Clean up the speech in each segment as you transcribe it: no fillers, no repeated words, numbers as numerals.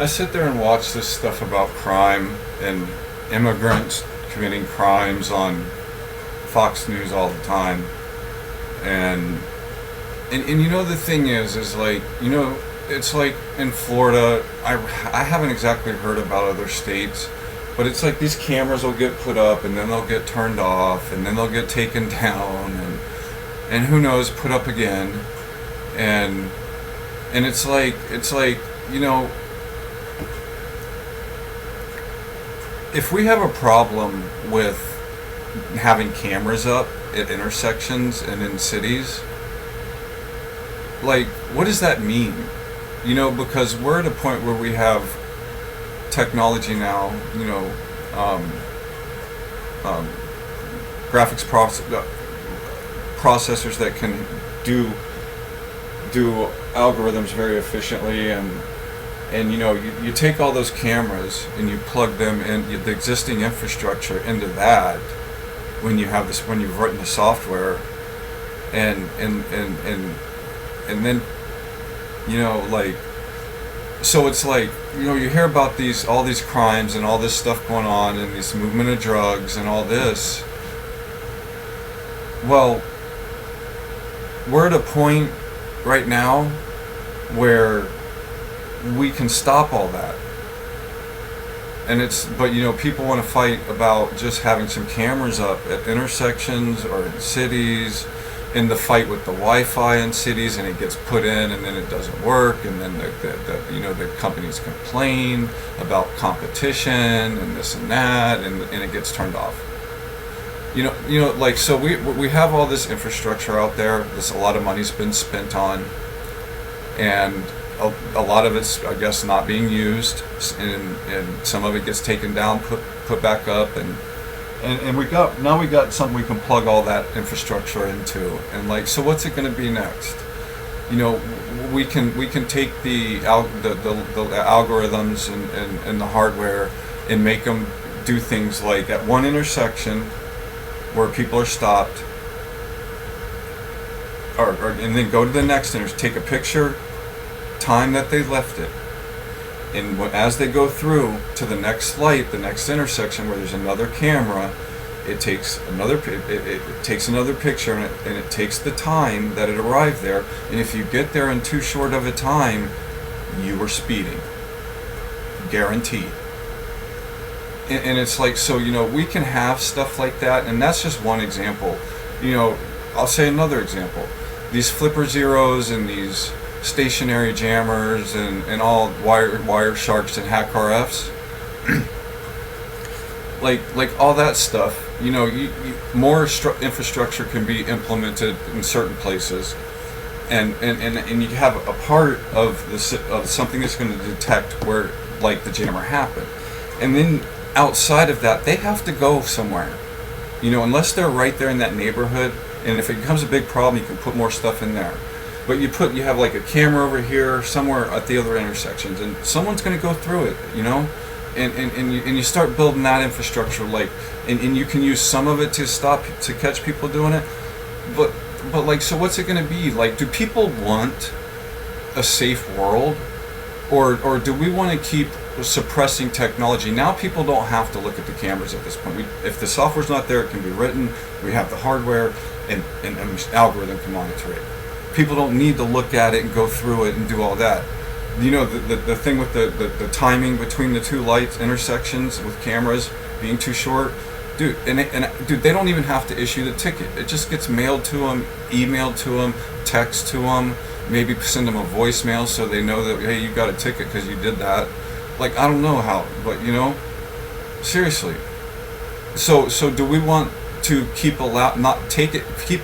I sit there and watch this stuff about crime and immigrants committing crimes on Fox News all the time, and and the thing is like, it's like in Florida. I haven't exactly heard about other states, but it's like these cameras will get put up and then they'll get turned off and then they'll get taken down, and who knows, put up again, and it's like if we have a problem with having cameras up at intersections and in cities, like, what does that mean? Because we're at a point where we have technology now, graphics processors that can do algorithms very efficiently, and you take all those cameras and you plug them in the existing infrastructure into that when you've written the software, and then like, so it's like, you hear about all these crimes and all this stuff going on and this movement of drugs and all this. Well, we're at a point right now where we can stop all that, but people want to fight about just having some cameras up at intersections or in cities, in the fight with the Wi-Fi in cities, and it gets put in and then it doesn't work, and then the companies complain about competition and this and that, and it gets turned off. Like, so we have all this infrastructure out there. A lot of money's been spent on, and a lot of it's, I guess, not being used, and some of it gets taken down, put back up, and we got something we can plug all that infrastructure into, and like, so what's it going to be next? We can take the algorithms and the hardware and make them do things like, at one intersection where people are stopped, and then go to the next intersection, take a picture, time that they left it, and as they go through to the next light, the next intersection where there's another camera, it takes another picture, and it takes the time that it arrived there, and if you get there in too short of a time, you were speeding, guaranteed. And it's like, so we can have stuff like that, and that's just one example. I'll say another example. These flipper zeros and these stationary jammers and all wire sharks and hack RFs, like all that stuff. More infrastructure can be implemented in certain places, and you have a part of something that's going to detect where, like, the jammer happened, and then outside of that, they have to go somewhere. Unless they're right there in that neighborhood, and if it becomes a big problem, you can put more stuff in there. But you have like a camera over here somewhere at the other intersections, and someone's going to go through it, and you start building that infrastructure, like, and you can use some of it to catch people doing it, but like, so what's it going to be like? Do people want a safe world, or do we want to keep suppressing technology? Now people don't have to look at the cameras at this point. If the software's not there, it can be written. We have the hardware, and an algorithm can monitor it. People don't need to look at it and go through it and do all that. The thing with the timing between the two lights intersections with cameras being too short, dude, dude, they don't even have to issue the ticket. It just gets mailed to them, emailed to them, text to them, maybe send them a voicemail so they know that, hey, you got a ticket because you did that. Like, I don't know how, but seriously. So do we want to keep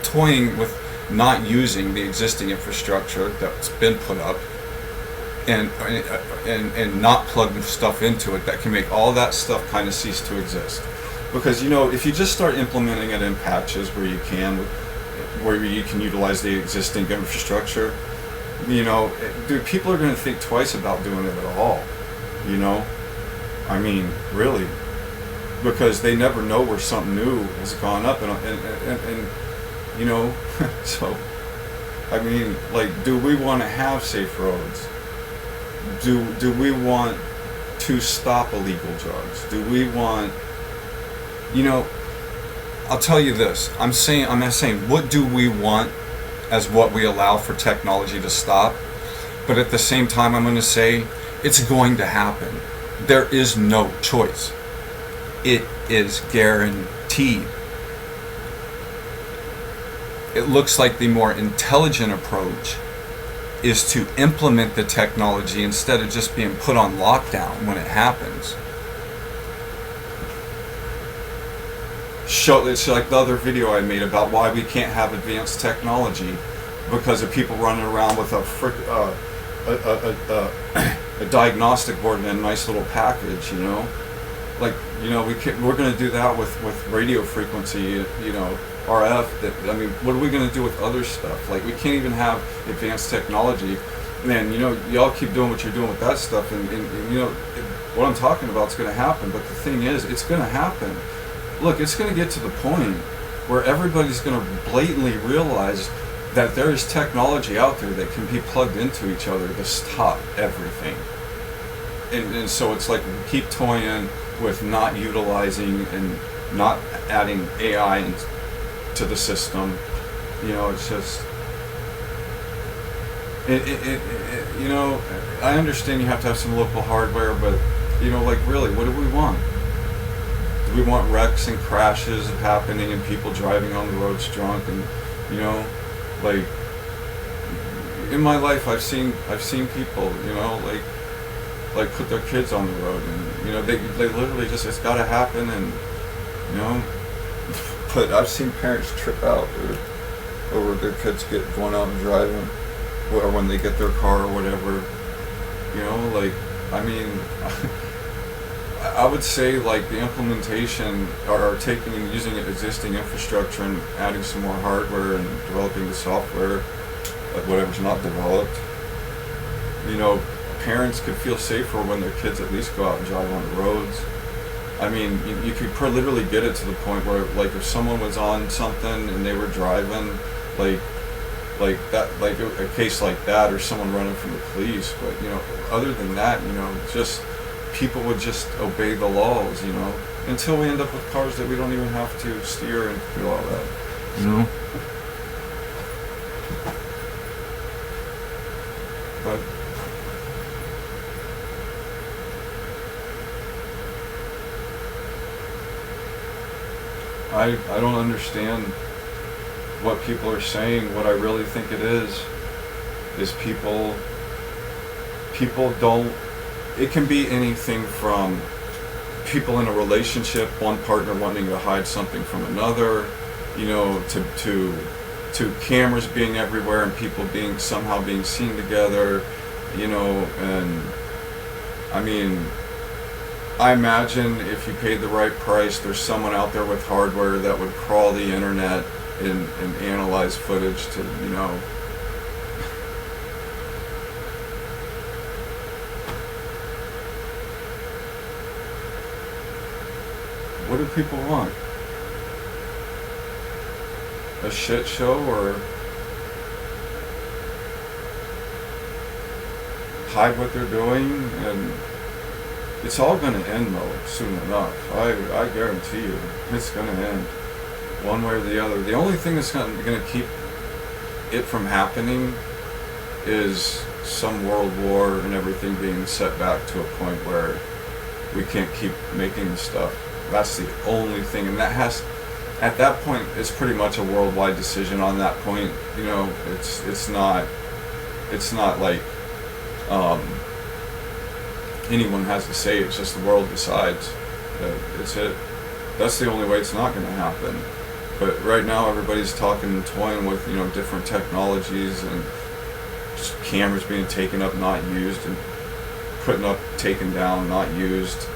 toying with not using the existing infrastructure that's been put up, and not plug stuff into it that can make all that stuff kind of cease to exist? Because if you just start implementing it in patches where you can utilize the existing infrastructure, dude, people are going to think twice about doing it at all. I mean, really, because they never know where something new has gone up, and so, I mean, like, do we want to have safe roads? do we want to stop illegal drugs? Do we want, you know, I'll tell you this. I'm not saying what do we want as what we allow for technology to stop, but at the same time I'm going to say it's going to happen. There is no choice. It is guaranteed. It looks like the more intelligent approach is to implement the technology instead of just being put on lockdown when it happens. It's like the other video I made about why we can't have advanced technology because of people running around with a diagnostic board in a nice little package, you know? Like, you know, we're going to do that with radio frequency, you know, RF. I mean, what are we going to do with other stuff? Like, we can't even have advanced technology. Man, you know, y'all keep doing what you're doing with that stuff, and you know, what I'm talking about is going to happen. But the thing is, it's going to happen. Look, it's going to get to the point where everybody's going to blatantly realize that there is technology out there that can be plugged into each other to stop everything. And so it's like we keep toying with not utilizing and not adding AI to the system. You know, it's just you know, I understand you have to have some local hardware, but you know, like, really, what do we want? Do we want wrecks and crashes happening and people driving on the roads drunk? And you know, like, in my life I've seen people, you know, like put their kids on the road, and you know, they literally just, it's got to happen. And you know, but I've seen parents trip out over their kids going out and driving, or when they get their car or whatever. You know, like, I mean, I would say, like, the implementation or taking and using existing infrastructure and adding some more hardware and developing the software, like whatever's not developed. You know, parents could feel safer when their kids at least go out and drive on the roads. I mean, you could literally get it to the point where, like, if someone was on something and they were driving, like that, like a case like that, or someone running from the police. But you know, other than that, you know, just people would just obey the laws, you know, until we end up with cars that we don't even have to steer and do all that, you know. But I don't understand what people are saying. What I really think it is people don't, it can be anything from people in a relationship, one partner wanting to hide something from another, you know, to cameras being everywhere and people somehow being seen together, you know. And I mean, I imagine if you paid the right price, there's someone out there with hardware that would crawl the internet and analyze footage to, you know, what do people want? A shit show, or hide what they're doing? And it's all going to end, though, soon enough. I guarantee you, it's going to end, one way or the other. The only thing that's going to keep it from happening is some world war and everything being set back to a point where we can't keep making the stuff. That's the only thing, and at that point, it's pretty much a worldwide decision on that point. You know, it's not like anyone has to say. It's just the world decides. It's it. That's the only way it's not going to happen. But right now, everybody's talking and toying with, you know, different technologies and just cameras being taken up, not used, and putting up, taken down, not used.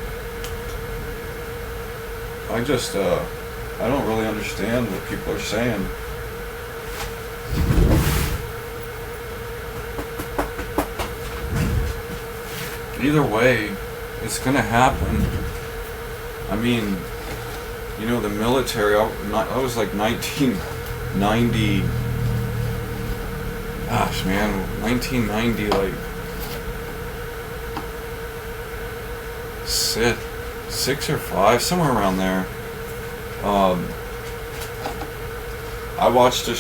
I just, I don't really understand what people are saying. Either way, it's gonna happen. I mean, you know, the military, I was like 1990, gosh man, 1990, like, six or five, somewhere around there. I watched a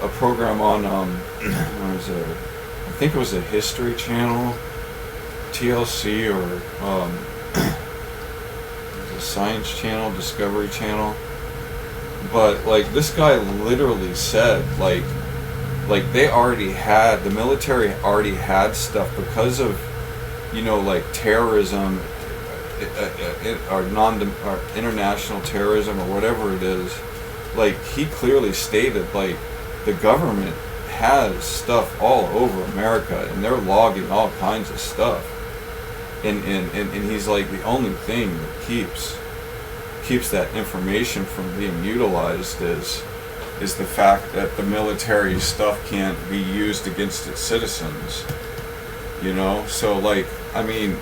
program on what was it? I think it was a History Channel, TLC, or it was a Science Channel, Discovery Channel. But like this guy literally said, like they already had, the military already had stuff because of, like terrorism, or or international terrorism, or whatever it is. Like he clearly stated, like the government has stuff all over America, and they're logging all kinds of stuff. And he's like, the only thing that keeps that information from being utilized is the fact that the military stuff can't be used against its citizens. So like, I mean,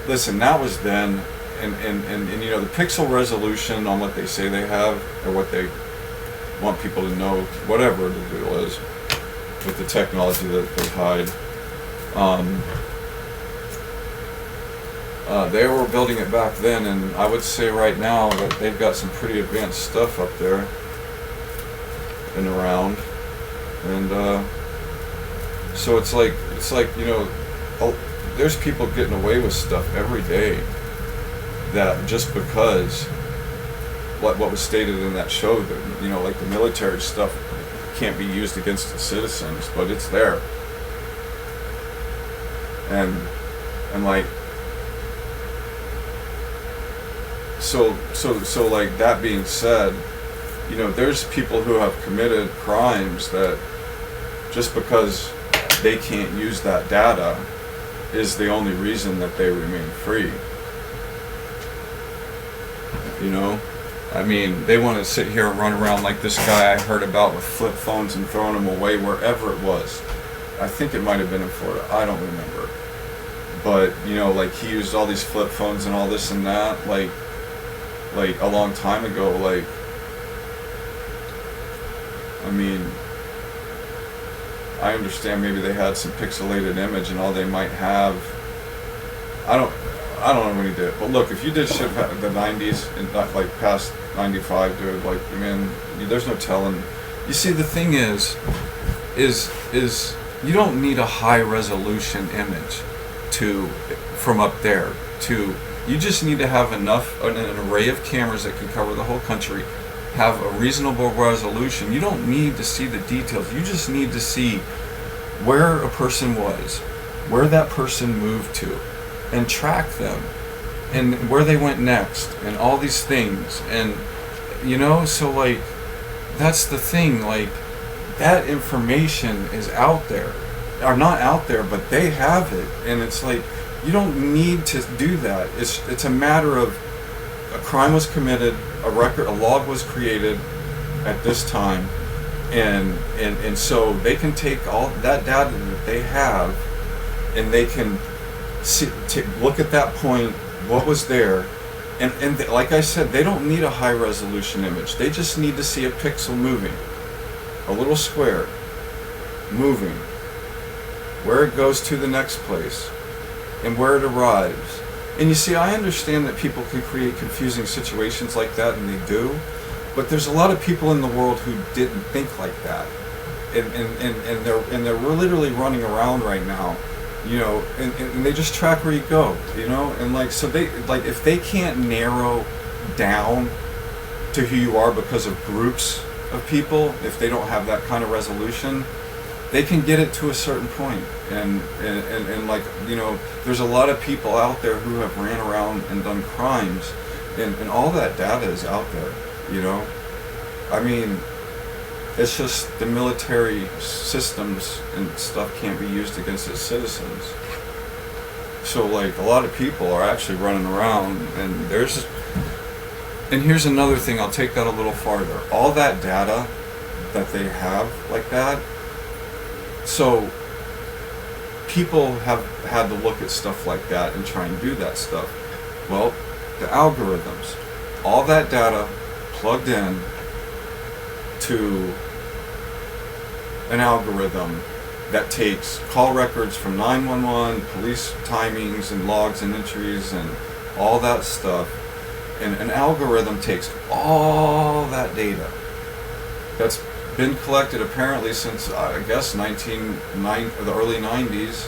listen, that was then, and the pixel resolution on what they say they have, or what they want people to know, whatever the deal is with the technology that they hide. They were building it back then, and I would say right now that they've got some pretty advanced stuff up there and around. And so it's like there's people getting away with stuff every day that just because what was stated in that show, that like the military stuff can't be used against the citizens, but it's there. And like, so like, that being said, there's people who have committed crimes that just because they can't use that data is the only reason that they remain free. I mean, they want to sit here and run around like this guy I heard about with flip phones and throwing them away wherever it was. I think it might have been in Florida. I don't remember. But, like he used all these flip phones and all this and that, like a long time ago. Like, I mean, I understand maybe they had some pixelated image and all they might have. I don't know when he did it. But look, if you did shit in the 90s and not like past 95, dude, like, man, there's no telling. You see, the thing is you don't need a high resolution image from up there you just need to have an array of cameras that can cover the whole country, have a reasonable resolution. You don't need to see the details. You just need to see where a person was, where that person moved to, and track them, and where they went next, and all these things. And so like, that's the thing, like, that information is out there, or not out there, but they have it. And it's like, you don't need to do that. It's a matter of a crime was committed, a log was created at this time, and so they can take all that data that they have, and they can look at that point, what was there, and like I said, they don't need a high resolution image. They just need to see a pixel moving, a little square moving, where it goes to the next place, and where it arrives. And you see, I understand that people can create confusing situations like that, and they do, but there's a lot of people in the world who didn't think like that, and they're literally running around right now, and they just track where you go, and like, so they, like, if they can't narrow down to who you are because of groups of people, if they don't have that kind of resolution, they can get it to a certain point. And like, there's a lot of people out there who have ran around and done crimes, and all that data is out there, I mean, it's just the military systems and stuff can't be used against its citizens. So like, a lot of people are actually running around, and here's another thing, I'll take that a little farther. All that data that they have like that, so people have had to look at stuff like that and try and do that stuff. Well, the algorithms, all that data plugged in to an algorithm that takes call records from 911, police timings and logs and entries and all that stuff. And an algorithm takes all that data that's been collected apparently since, I guess, the early 90s,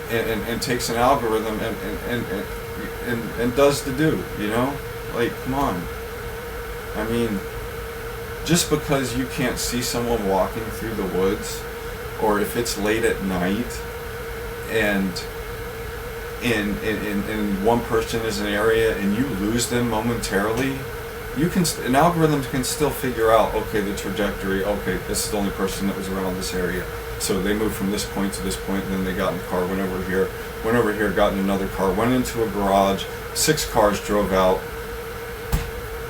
and takes an algorithm and does the do, you know? Like, come on. I mean, just because you can't see someone walking through the woods, or if it's late at night and one person is in an area and you lose them momentarily, an algorithm can still figure out, okay, the trajectory, okay, this is the only person that was around this area. So they moved from this point to this point, and then they got in a car, went over here, got in another car, went into a garage, 6 cars drove out.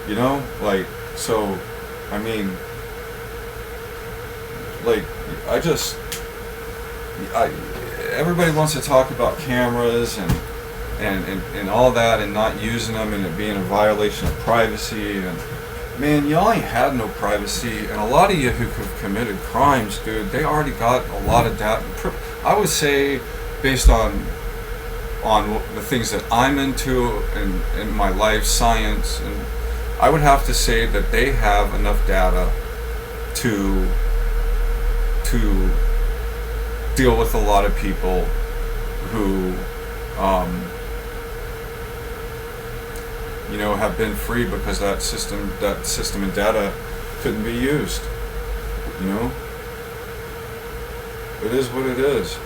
You know, like, so, I mean, like, everybody wants to talk about cameras and all that, and not using them, and it being a violation of privacy. And man, y'all ain't had no privacy, and a lot of you who have committed crimes, dude, they already got a lot of data. I would say, based on the things that I'm into in my life, science, and I would have to say that they have enough data to deal with a lot of people who you know, have been free because that system and data couldn't be used. You know, it is what it is.